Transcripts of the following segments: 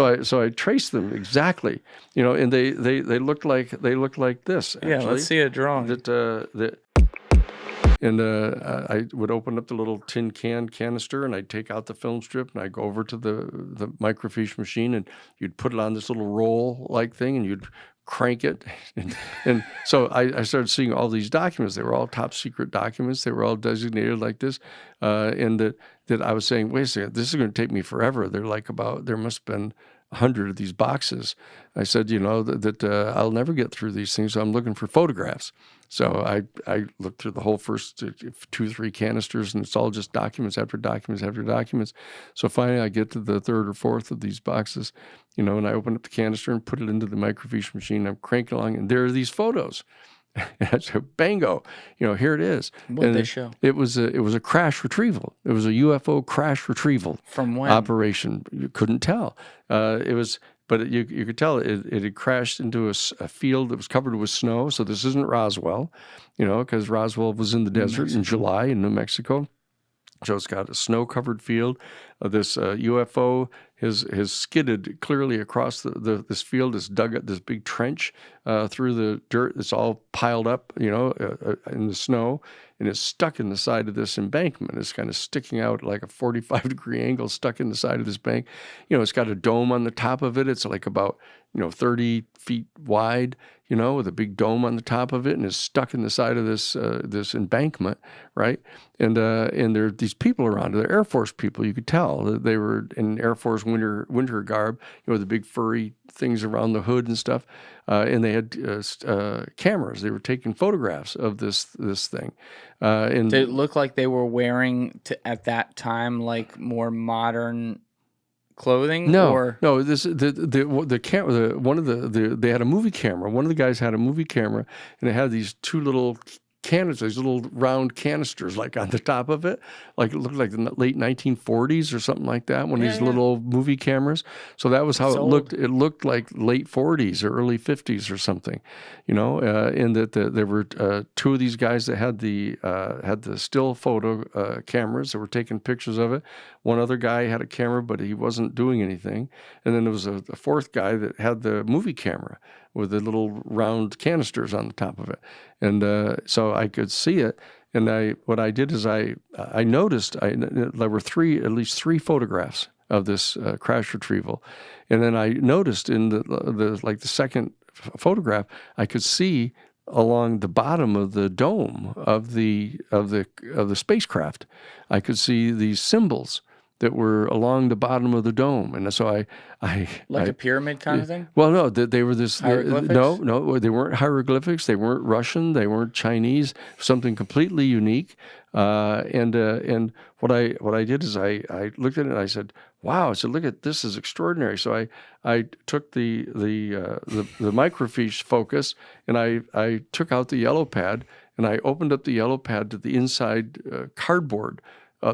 I traced them exactly, and they looked like this actually. Yeah, let's see a drawing. And I would open up the little tin canister, and I'd take out the film strip, and I'd go over to the microfiche machine, and you'd put it on this little roll-like thing, and you'd crank it. And so I started seeing all these documents. They were all top secret documents. They were all designated like this. And that I was saying, wait a second, this is going to take me forever. There must have been 100 of these boxes. I said, that I'll never get through these things, so I'm looking for photographs. So I looked through the whole first 2-3 canisters, and it's all just documents after documents after documents. So finally I get to the third or fourth of these boxes, and I open up the canister and put it into the microfiche machine. I'm cranking along, and there are these photos. And I said, bango, here it is. What did they show? It was a crash retrieval. It was a UFO crash retrieval. From when? Operation. You couldn't tell. But you could tell it had crashed into a field that was covered with snow. So this isn't Roswell, because Roswell was in the desert in July in New Mexico. So it's got a snow-covered field. This UFO has skidded clearly across this field. It's dug up this big trench through the dirt. It's all piled up, in the snow, and it's stuck in the side of this embankment. It's kind of sticking out like a 45-degree angle, stuck in the side of this bank. It's got a dome on the top of it. It's like about 30 feet wide, with a big dome on the top of it, and is stuck in the side of this embankment, right? And there are these people around. They're Air Force people. You could tell that they were in Air Force winter garb, the big furry things around the hood and stuff. And they had cameras. They were taking photographs of this thing. And did it look like they were wearing at that time like more modern clothing? No. The camera. They had a movie camera. One of the guys had a movie camera, and it had these two little canisters, these little round canisters, like on the top of it, like it looked like the late 1940s or something like that. One of these little movie cameras. So that was how it looked. It looked like late 40s or early 50s or something, in that there were two of these guys that had the still photo cameras that were taking pictures of it. One other guy had a camera, but he wasn't doing anything. And then there was a fourth guy that had the movie camera with the little round canisters on the top of it. And so I could see it. And what I did is I noticed there were at least three photographs of this crash retrieval. And then I noticed in the second photograph, I could see along the bottom of the dome of the spacecraft, I could see these symbols that were along the bottom of the dome. And so I a pyramid kind of thing? Well, no, they were this. Hieroglyphics? No, they weren't hieroglyphics. They weren't Russian. They weren't Chinese. Something completely unique. And what I did is I looked at it and I said, "Wow!" I said, "Look at this is extraordinary." So I took the microfiche focus, and I took out the yellow pad, and I opened up the yellow pad to the inside cardboard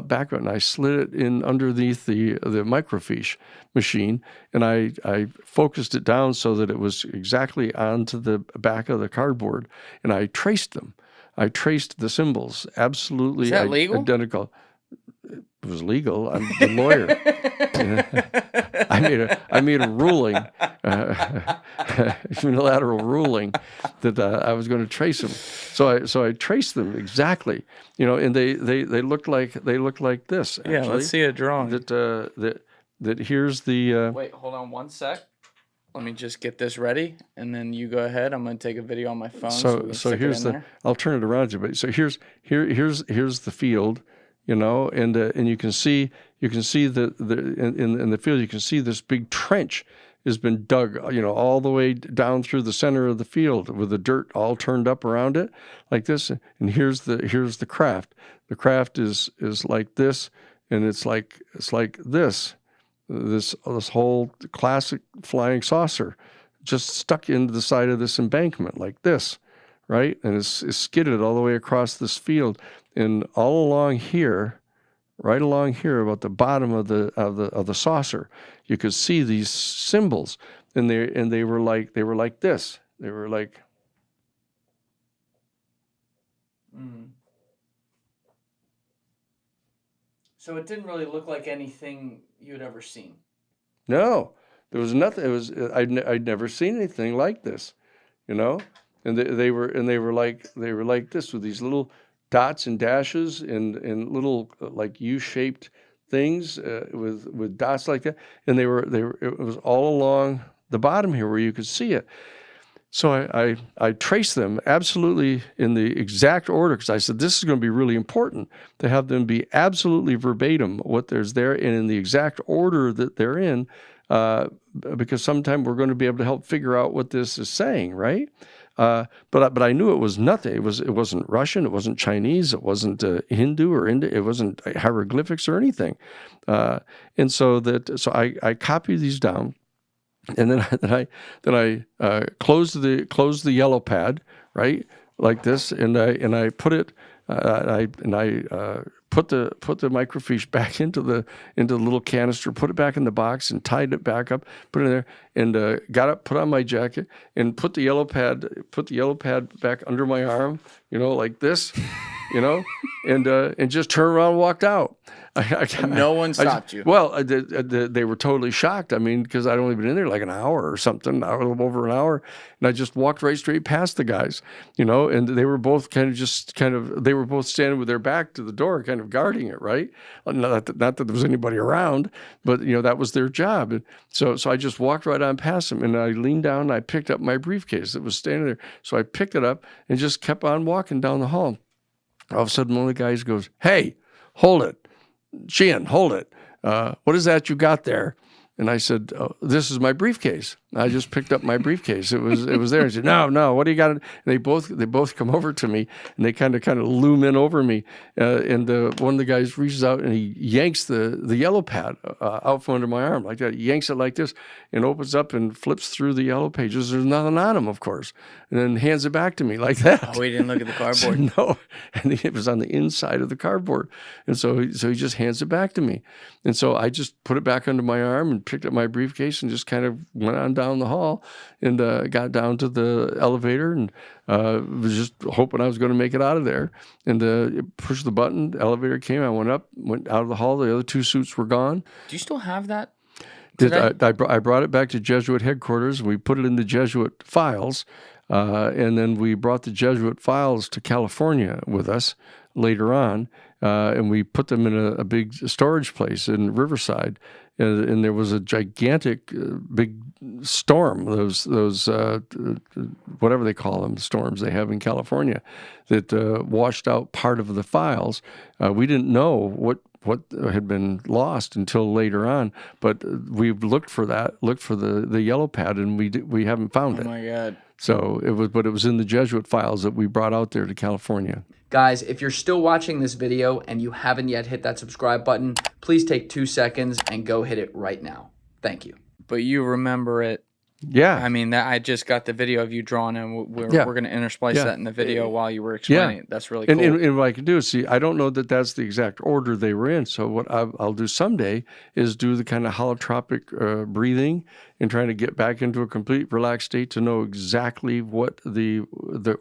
background, and I slid it in underneath the microfiche machine, and I focused it down so that it was exactly onto the back of the cardboard, and I traced them. I traced the symbols, absolutely legal? Identical. It was legal. I'm the lawyer. I made a ruling, unilateral ruling, that I was going to trace them. So I traced them exactly, and they looked like this. Actually. Yeah, let's see a drawing. That here's the. Wait, hold on one sec. Let me just get this ready, and then you go ahead. I'm going to take a video on my phone. So here's I'll turn it around you, but so here's the field. And you can see in the field, you can see this big trench has been dug, all the way down through the center of the field with the dirt all turned up around it like this. And here's the craft. The craft is like this, and it's like this whole classic flying saucer just stuck into the side of this embankment like this, right? And it's skidded all the way across this field. And all along here, right along here, about the bottom of the saucer, you could see these symbols, and they were like this. They were like. So it didn't really look like anything you'd ever seen. No, There was nothing. It was I'd never seen anything like this, you know. And they were like this with these little dots and dashes and little like U-shaped things with dots like that. And it was all along the bottom here where you could see it. So I traced them absolutely in the exact order, because I said this is going to be really important to have them be absolutely verbatim what there's there and in the exact order that they're in, because sometime we're going to be able to help figure out what this is saying, right? But I knew it was nothing. It wasn't Russian. It wasn't Chinese. It wasn't Hindu or Indian. It wasn't hieroglyphics or anything. And so I copied these down. And then I closed the yellow pad, right, like this, and I put it put the microfiche back into the little canister, put it back in the box, and tied it back up, put it in there, and got up, put on my jacket, and put the yellow pad back under my arm, like this, and just turned around and walked out. No one stopped you. Well, they were totally shocked. I mean, because I'd only been in there like an hour or something, a little over an hour, and I just walked right straight past the guys, and they were both they were both standing with their back to the door, kind of guarding it, right? Not that there was anybody around, but that was their job. And so I just walked right on past them, and I leaned down and I picked up my briefcase that was standing there. So I picked it up and just kept on walking down the hall. All of a sudden, one of the guys goes, "Hey, hold it. Sheehan, hold it. What is that you got there?" And I said, "Oh, this is my briefcase. I just picked up my briefcase. It was there." He said, No, what do you got? And they both come over to me, and they kind of loom in over me. And one of the guys reaches out and he yanks the yellow pad out from under my arm like that. He yanks it like this and opens up and flips through the yellow pages. There's nothing on them, of course, and then hands it back to me like that. Oh, he didn't look at the cardboard. No, and it was on the inside of the cardboard, and so he just hands it back to me, and so I just put it back under my arm and picked up my briefcase and just kind of went on down the hall and got down to the elevator and was just hoping I was going to make it out of there, and pushed the button. The elevator came. I went up, went out of the hall. The other two suits were gone. Do you still have that? I brought it back to Jesuit headquarters. We put it in the Jesuit files, and then we brought the Jesuit files to California with us later on, and we put them in a big storage place in Riverside. And there was a gigantic, big storm. Those whatever they call them, storms they have in California, that washed out part of the files. We didn't know what had been lost until later on, but we've looked for the yellow pad, and we haven't found it. Oh my God. So it was in the Jesuit files that we brought out there to California. Guys, if you're still watching this video and you haven't yet hit that subscribe button, please take 2 seconds and go hit it right now. Thank you. But you remember it. Yeah. I mean, I just got the video of you drawing, and we're going to intersplice that in the video while you were explaining it. That's really cool. And what I can do is see, I don't know that that's the exact order they were in. So what I'll do someday is do the kind of holotropic breathing and trying to get back into a complete relaxed state to know exactly what the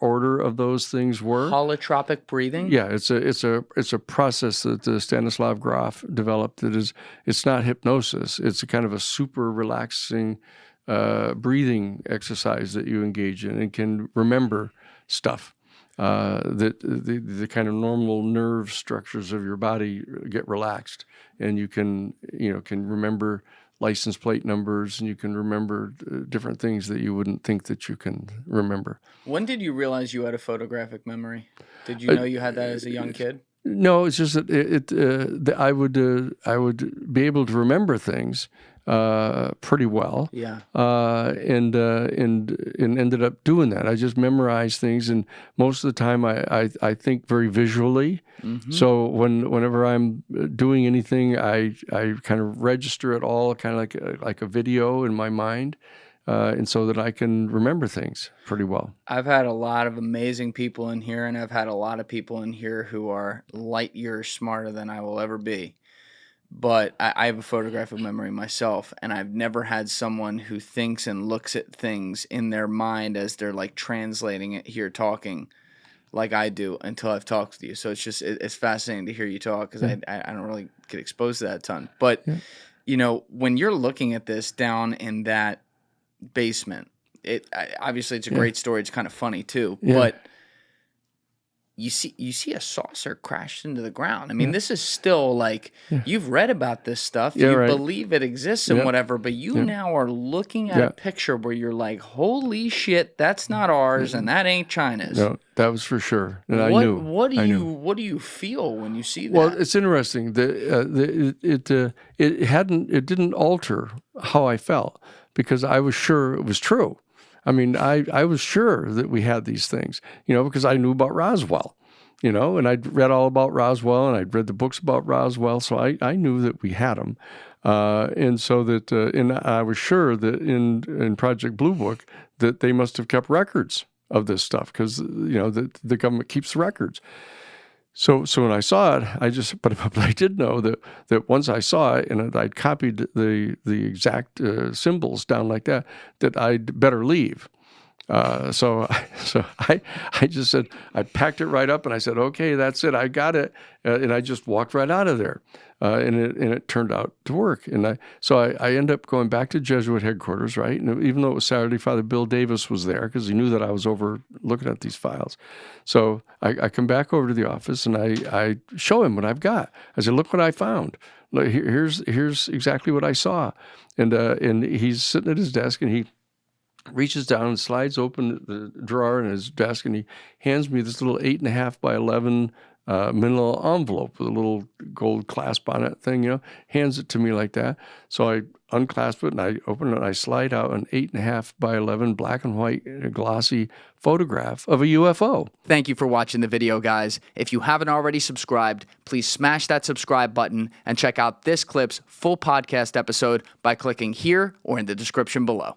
order of those things were. Holotropic breathing? Yeah, it's a process that Stanislav Grof developed. It's not hypnosis. It's a kind of a super relaxing breathing exercise that you engage in and can remember stuff. That the kind of normal nerve structures of your body get relaxed, and you can remember license plate numbers, and you can remember different things that you wouldn't think that you can remember. When did you realize you had a photographic memory? Did you know you had that as a young kid? No, it's just that I would be able to remember things pretty well. Yeah. And ended up doing that. I just memorized things, and most of the time I think very visually. Mm-hmm. So whenever I'm doing anything, I kind of register it all kind of like a video in my mind. And so that I can remember things pretty well. I've had a lot of amazing people in here, and I've had a lot of people in here who are light years smarter than I will ever be. But I have a photographic memory myself, and I've never had someone who thinks and looks at things in their mind as they're like translating it here talking like I do until I've talked with you. So it's fascinating to hear you talk, because I don't really get exposed to that a ton. But You know, when you're looking at this down in that basement, obviously it's a great story. It's kind of funny too, but you see a saucer crash into the ground. I mean, this is still like you've read about this stuff. You believe it exists and whatever, but you now are looking at a picture where you're like, holy shit, that's not ours and that ain't China's. No, that was for sure. And I knew. What do you feel when you see that? Well, it's interesting. It didn't alter how I felt because I was sure it was true. I mean, I was sure that we had these things, because I knew about Roswell, and I'd read all about Roswell and I'd read the books about Roswell. So I knew that we had them. And so that, and I was sure that in Project Blue Book that they must have kept records of this stuff because, the government keeps records. So when I saw it, but I did know that once I saw it and I'd copied the exact symbols down like that I'd better leave. So I just said, I packed it right up and I said, okay, that's it. I got it. And I just walked right out of there. And it turned out to work. And I ended up going back to Jesuit headquarters, right? And even though it was Saturday, Father Bill Davis was there because he knew that I was over looking at these files. So I come back over to the office and I show him what I've got. I said, look what I found. Look, here's exactly what I saw. And he's sitting at his desk and he reaches down and slides open the drawer in his desk and he hands me this little 8.5 by 11 manila envelope with a little gold clasp on it thing, hands it to me like that. So I unclasp it and I open it and I slide out an 8.5 by 11 black and white glossy photograph of a UFO. Thank you for watching the video, guys. If you haven't already subscribed, please smash that subscribe button and check out this clip's full podcast episode by clicking here or in the description below.